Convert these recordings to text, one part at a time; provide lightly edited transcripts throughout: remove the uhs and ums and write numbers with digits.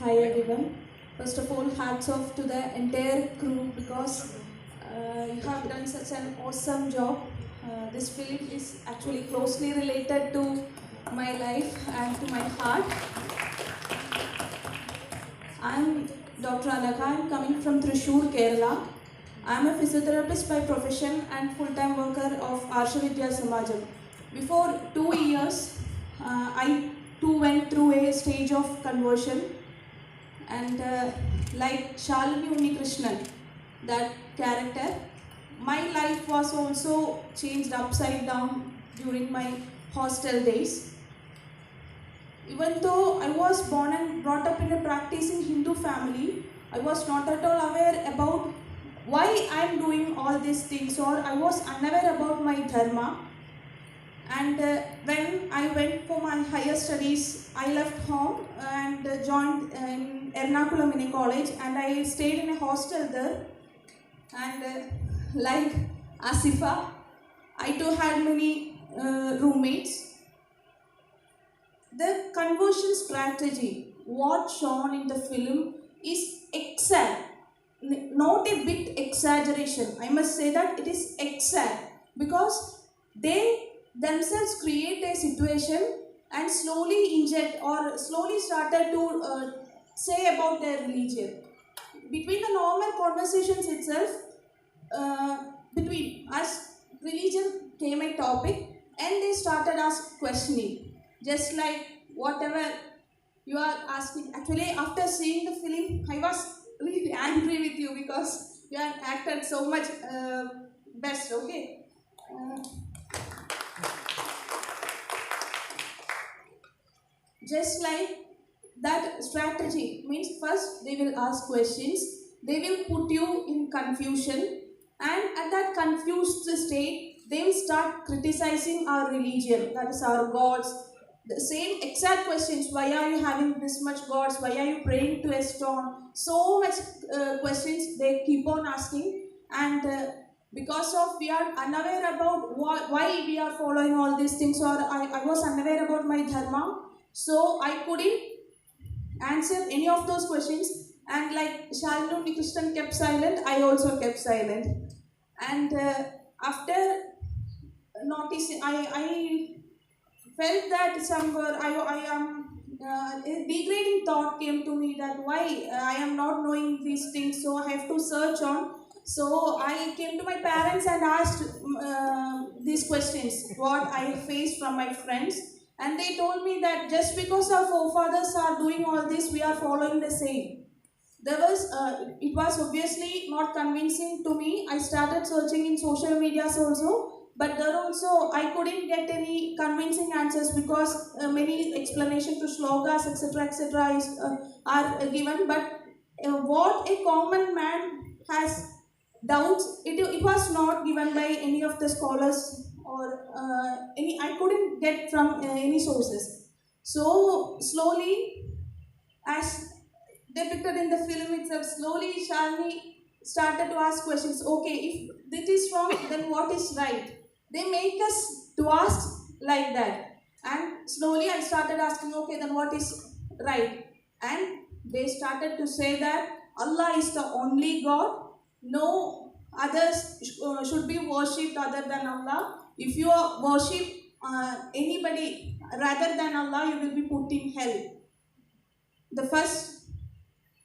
Hi everyone. First of all, hats off to the entire crew because you have done such an awesome job. This film is actually closely related to my life and to my heart. I'm Dr. Alaka. I'm coming from Thrissur, Kerala. I'm a physiotherapist by profession and full-time worker of Arsha Vidya Samajam. Before 2 years, I too went through a stage of conversion, and like Shalini Unnikrishnan, that character, my life was also changed upside down during my hostel days. Even though I was born and brought up in a practicing Hindu family, I was not at all aware about why I am doing all these things, or I was unaware about my dharma. And when I went for my higher studies, I left home and joined in Ernakulam in a college, and I stayed in a hostel there. And like Asifa, I too had many roommates. The conversion strategy, what shown in the film, is exact, not a bit exaggeration. I must say that it is exact because they themselves create a situation and slowly inject or slowly started to say about their religion. Between the normal conversations itself, between us, religion came a topic and they started us questioning. Just like whatever you are asking. Actually, after seeing the film, I was really angry with you because you have acted so much best, okay? Just like that strategy means first they will ask questions, they will put you in confusion, and at that confused state, they will start criticizing our religion, that is our gods. The same exact questions: why are you having this much gods? Why are you praying to a stone? So much questions they keep on asking, and because of we are unaware about why we are following all these things, or I was unaware about my dharma, so I couldn't answer any of those questions. And like Shalini Krishnan kept silent, I also kept silent. And after noticing, I felt that somewhere I am a degrading thought came to me that why I am not knowing these things, so I have to search on. So I came to my parents and asked these questions, what I faced from my friends, and they told me that just because our forefathers are doing all this, we are following the same. There was it was obviously not convincing to me. I started searching in social medias also, but there also I couldn't get any convincing answers because many explanations to slogas, etc., are given. But what a common man has doubts, it was not given by any of the scholars, or any I couldn't get from any sources. So slowly, as depicted in the film itself, slowly Shalini started to ask questions. Okay, if this is wrong, then what is right? They make us to ask like that. And slowly I started asking, okay, then what is right? And they started to say that Allah is the only God. No others should be worshipped other than Allah. If you worship anybody rather than Allah, you will be put in hell. The first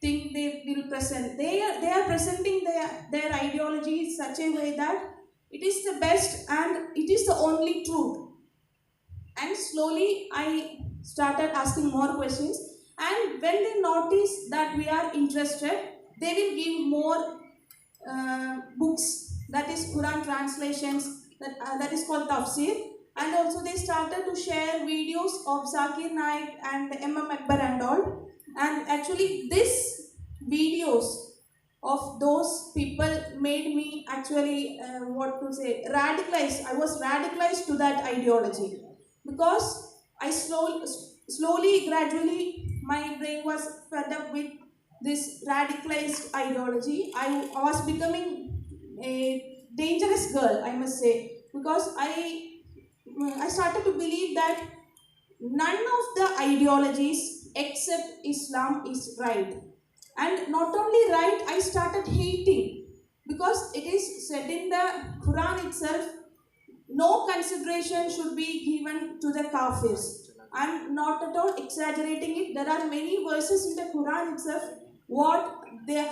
thing they will present, they are presenting their ideology in such a way that it is the best and it is the only truth. And slowly I started asking more questions, and when they notice that we are interested, they will give more books, that is Quran translations, that is called tafsir. And also they started to share videos of Zakir Naik and Akbar and all. And actually this videos of those people made me actually what to say, radicalized. I was radicalized to that ideology because I slowly gradually my brain was fed up with this radicalized ideology. I was becoming a dangerous girl, I must say, because I started to believe that none of the ideologies except Islam is right. And not only right, I started hating, because it is said in the Quran itself, no consideration should be given to the kafirs. I'm not at all exaggerating it. There are many verses in the Quran itself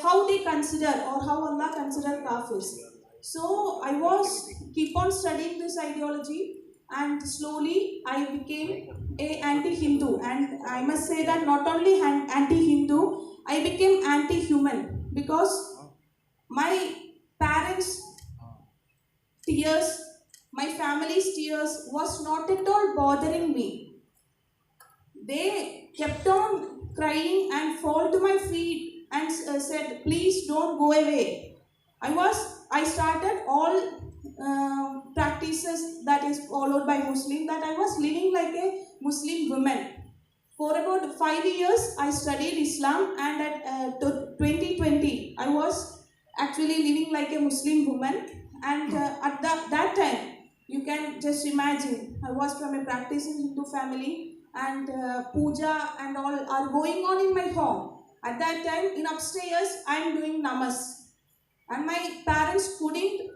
how they consider, or how Allah consider kafirs. So I was keep on studying this ideology, and slowly I became a anti-Hindu. And I must say that not only anti-Hindu, I became anti-human, because my parents' tears, my family's tears was not at all bothering me. They kept on crying and fall to my feet and said, "Please don't go away." I started all practices that is followed by Muslim, that I was living like a Muslim woman. For about 5 years, I studied Islam, and at 2020, I was actually living like a Muslim woman. And at that time, you can just imagine, I was from a practicing Hindu family, and puja and all are going on in my home. At that time, in upstairs, I am doing namas. And my parents couldn't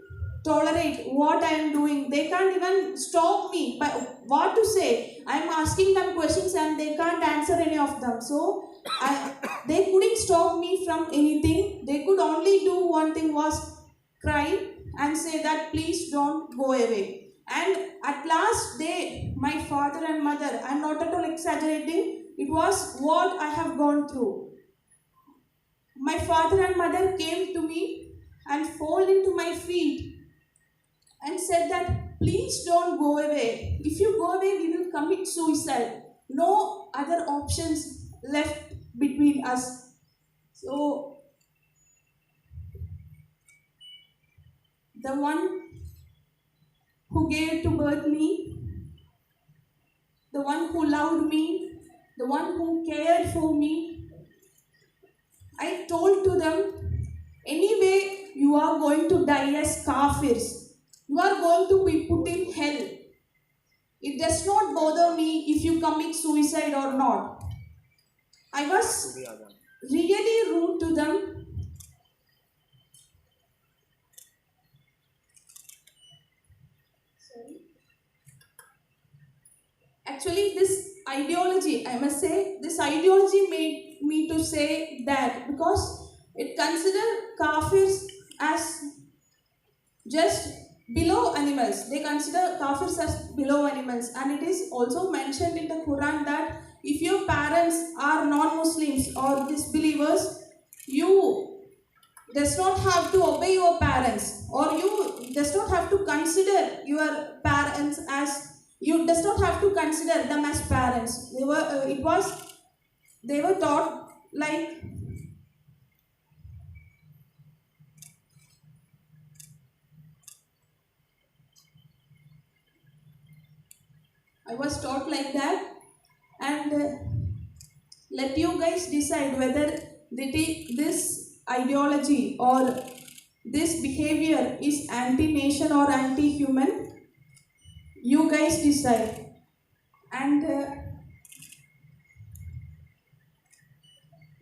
tolerate what I am doing. They can't even stop me. But what to say? I am asking them questions and they can't answer any of them. So they couldn't stop me from anything. They could only do one thing, was cry and say that please don't go away. And at last day, my father and mother, I am not at all exaggerating, it was what I have gone through. My father and mother came to me and fall into my feet and said that please don't go away. If you go away, we will commit suicide. No other options left between us. So the one who gave to birth me, the one who loved me, the one who cared for me, I told to them, anyway, you are going to die as kafirs. You are going to be put in hell. It does not bother me if you commit suicide or not. I was really rude to them. Sorry. Actually, this ideology, I must say, this ideology made me to say that, because it considered kafirs as just below animals. They consider kafirs as below animals. And it is also mentioned in the Quran that if your parents are non-Muslims or disbelievers, you does not have to obey your parents, or you does not have to consider your parents as, you does not have to consider them as parents. They were taught like, I was taught like that. And let you guys decide whether this ideology or this behavior is anti-nation or anti-human. You guys decide. And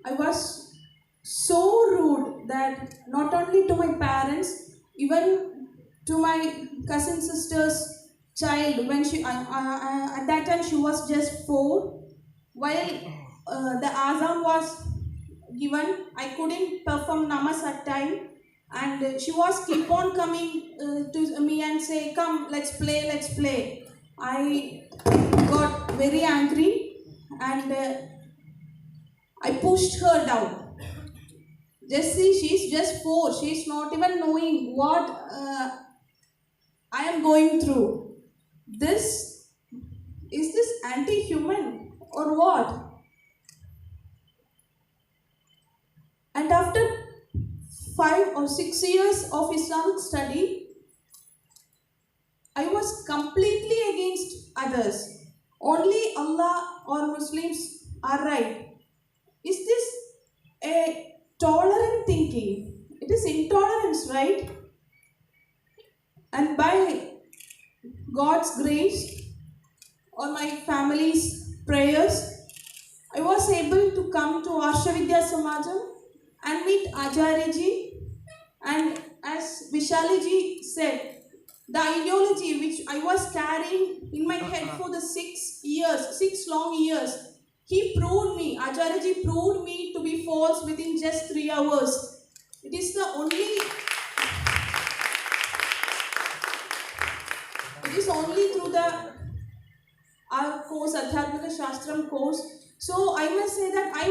I was so rude that not only to my parents, even to my cousin sister's child, when she at that time she was just 4, while the azan was given, I couldn't perform namas at time, and she was keep on coming to me and say, "Come, let's play." I got very angry, and I pushed her down. Just see, she's just 4. She's not even knowing what I am going through. Is this anti-human or what? And after 5 or 6 years of Islamic study, I was completely against others. Only Allah or Muslims are right. Is this a tolerant thinking? It is intolerance, right? And by God's grace or my family's prayers, I was able to come to Arshavidya Samajam and meet Acharya ji, and as Vishali ji said, the ideology which I was carrying in my head for the 6 long years, he proved me, Acharya ji proved me to be false within just 3 hours. It is only through our course, Adhyatmika Shastram course. So I must say that I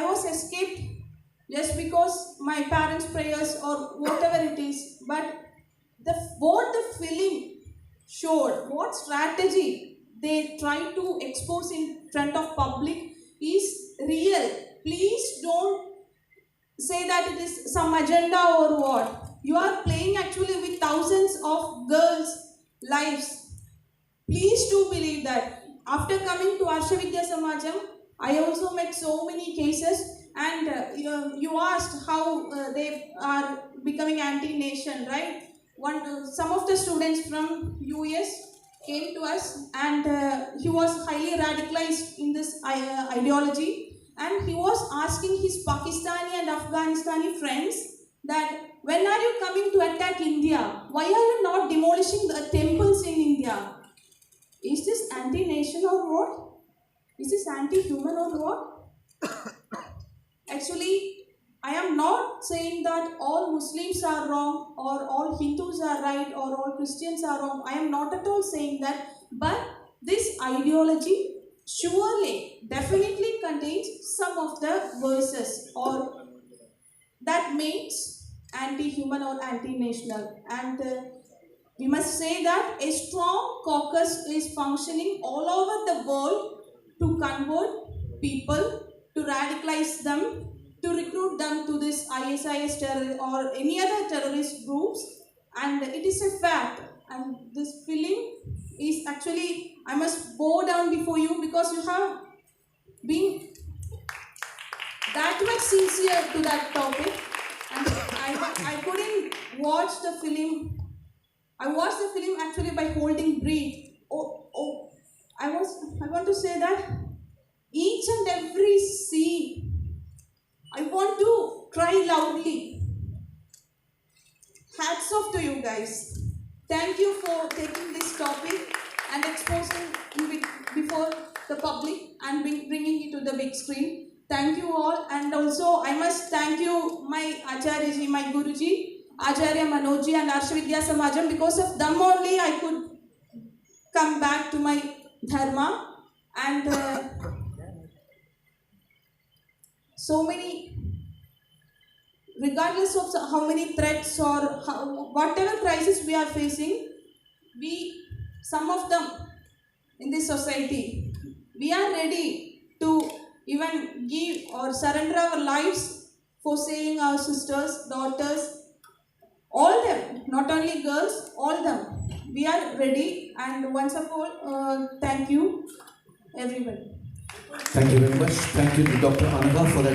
was escaped just because my parents' prayers or whatever it is. But what the film showed, what strategy they try to expose in front of public is real. Please don't say that it is some agenda or what. You are playing actually with thousands of girls' lives. Please do believe that. After coming to Arshavidya Samajam, I also met so many cases, and you asked how they are becoming anti-nation, right? Some of the students from US came to us, and he was highly radicalized in this ideology, and he was asking his Pakistani and Afghanistani friends that when are you coming to attack India? Why are you not demolishing the temples in India? Is this anti-nation or what? Is this anti-human or what? Actually, I am not saying that all Muslims are wrong or all Hindus are right or all Christians are wrong. I am not at all saying that. But this ideology surely, definitely contains some of the verses or that makes anti-human or anti-national. And we must say that a strong caucus is functioning all over the world to convert people, to radicalize them, to recruit them to this ISIS terror or any other terrorist groups. And it is a fact. And this film is actually, I must bow down before you because you have been that much sincere to that topic. And I couldn't watch the film. I watched the film actually by holding breath. I want to say that each and every scene, I want to cry loudly. Hats off to you guys. Thank you for taking this topic and exposing it before the public and bringing it to the big screen. Thank you all, and also I must thank you, my Acharya ji, my Guruji, Acharya Manojji and Arshavidya Samajam. Because of them only I could come back to my dharma, and so many, regardless of how many threats or whatever crisis we are facing, some of them in this society, we are ready to even give or surrender our lives for saving our sisters, daughters, all them, not only girls, all them. We are ready, and once of all, thank you, everyone. Thank you very much. Thank you to Dr. Anubha for that.